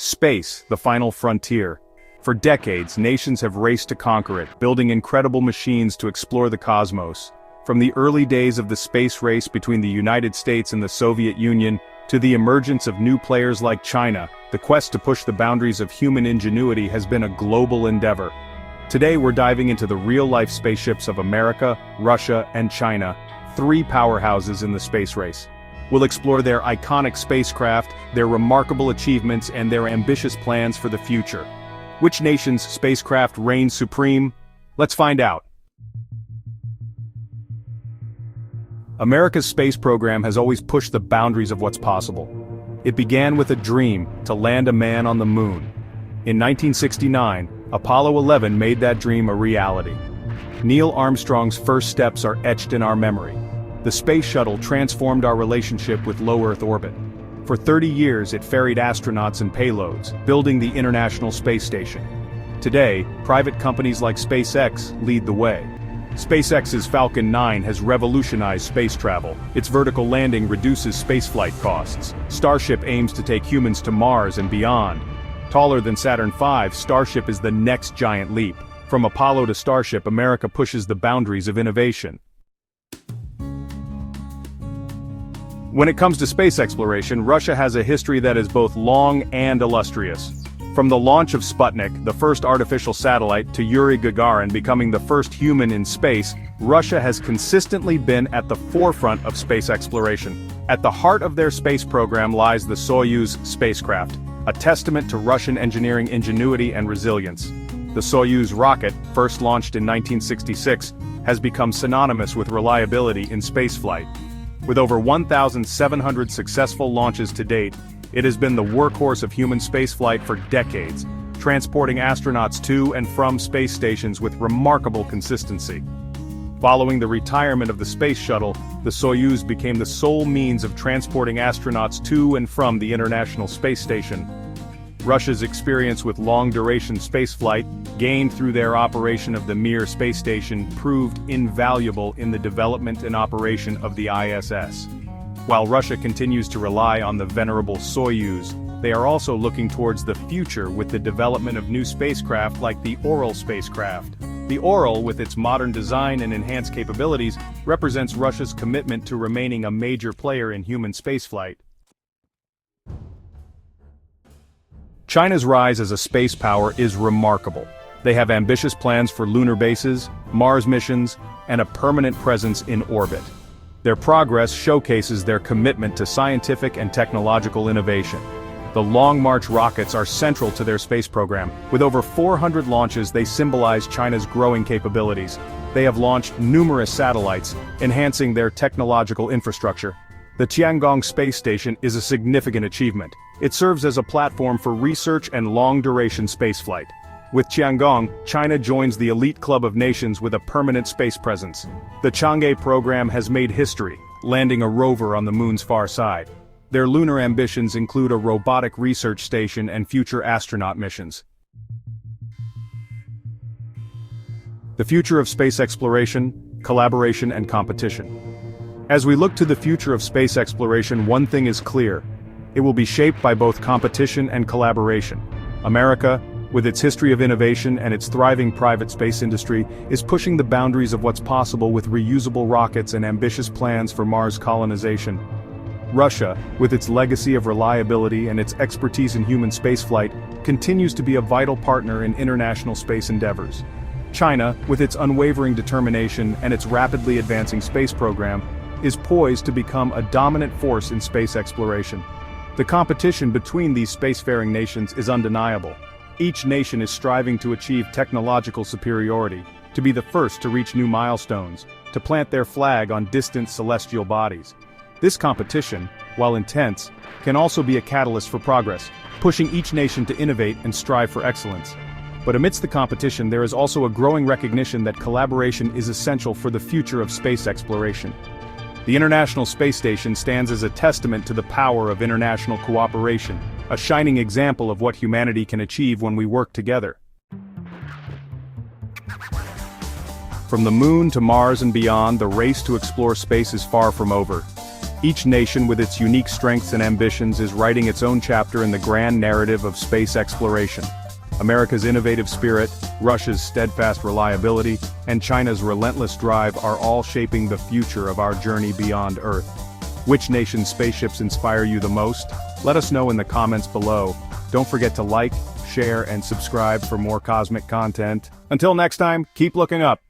Space, the final frontier. For decades, nations have raced to conquer it, building incredible machines to explore the cosmos. From the early days of the space race between the United States and the Soviet Union, to the emergence of new players like China, the quest to push the boundaries of human ingenuity has been a global endeavor. Today we're diving into the real-life spaceships of America, Russia, and China, three powerhouses in the space race. We'll explore their iconic spacecraft, their remarkable achievements, and their ambitious plans for the future. Which nation's spacecraft reigns supreme? Let's find out. America's space program has always pushed the boundaries of what's possible. It began with a dream to land a man on the moon. In 1969, Apollo 11 made that dream a reality. Neil Armstrong's first steps are etched in our memory. The Space Shuttle transformed our relationship with low Earth orbit. For 30 years it ferried astronauts and payloads, building the International Space Station. Today, private companies like SpaceX lead the way. SpaceX's Falcon 9 has revolutionized space travel. Its vertical landing reduces spaceflight costs. Starship aims to take humans to Mars and beyond. Taller than Saturn V, Starship is the next giant leap. From Apollo to Starship, America pushes the boundaries of innovation. When it comes to space exploration, Russia has a history that is both long and illustrious. From the launch of Sputnik, the first artificial satellite, to Yuri Gagarin becoming the first human in space, Russia has consistently been at the forefront of space exploration. At the heart of their space program lies the Soyuz spacecraft, a testament to Russian engineering ingenuity and resilience. The Soyuz rocket, first launched in 1966, has become synonymous with reliability in spaceflight. With over 1,700 successful launches to date, it has been the workhorse of human spaceflight for decades, transporting astronauts to and from space stations with remarkable consistency. Following the retirement of the Space Shuttle, the Soyuz became the sole means of transporting astronauts to and from the International Space Station. Russia's experience with long-duration spaceflight, gained through their operation of the Mir space station, proved invaluable in the development and operation of the ISS. While Russia continues to rely on the venerable Soyuz, they are also looking towards the future with the development of new spacecraft like the Ural spacecraft. The Ural, with its modern design and enhanced capabilities, represents Russia's commitment to remaining a major player in human spaceflight. China's rise as a space power is remarkable. They have ambitious plans for lunar bases, Mars missions, and a permanent presence in orbit. Their progress showcases their commitment to scientific and technological innovation. The Long March rockets are central to their space program. With over 400 launches, they symbolize China's growing capabilities. They have launched numerous satellites, enhancing their technological infrastructure. The Tiangong space station is a significant achievement. It serves as a platform for research and long-duration spaceflight. With Tiangong, China joins the elite club of nations with a permanent space presence. The Chang'e program has made history, landing a rover on the moon's far side. Their lunar ambitions include a robotic research station and future astronaut missions. The future of space exploration, collaboration, and competition. As we look to the future of space exploration, one thing is clear. It will be shaped by both competition and collaboration. America, with its history of innovation and its thriving private space industry, is pushing the boundaries of what's possible with reusable rockets and ambitious plans for Mars colonization. Russia, with its legacy of reliability and its expertise in human spaceflight, continues to be a vital partner in international space endeavors. China, with its unwavering determination and its rapidly advancing space program, is poised to become a dominant force in space exploration. The competition between these spacefaring nations is undeniable. Each nation is striving to achieve technological superiority, to be the first to reach new milestones, to plant their flag on distant celestial bodies. This competition, while intense, can also be a catalyst for progress, pushing each nation to innovate and strive for excellence. But amidst the competition, there is also a growing recognition that collaboration is essential for the future of space exploration. The International Space Station stands as a testament to the power of international cooperation, a shining example of what humanity can achieve when we work together. From the moon to Mars and beyond, the race to explore space is far from over. Each nation with its unique strengths and ambitions is writing its own chapter in the grand narrative of space exploration. America's innovative spirit, Russia's steadfast reliability, and China's relentless drive are all shaping the future of our journey beyond Earth. Which nation's spaceships inspire you the most? Let us know in the comments below. Don't forget to like, share, and subscribe for more cosmic content. Until next time, keep looking up.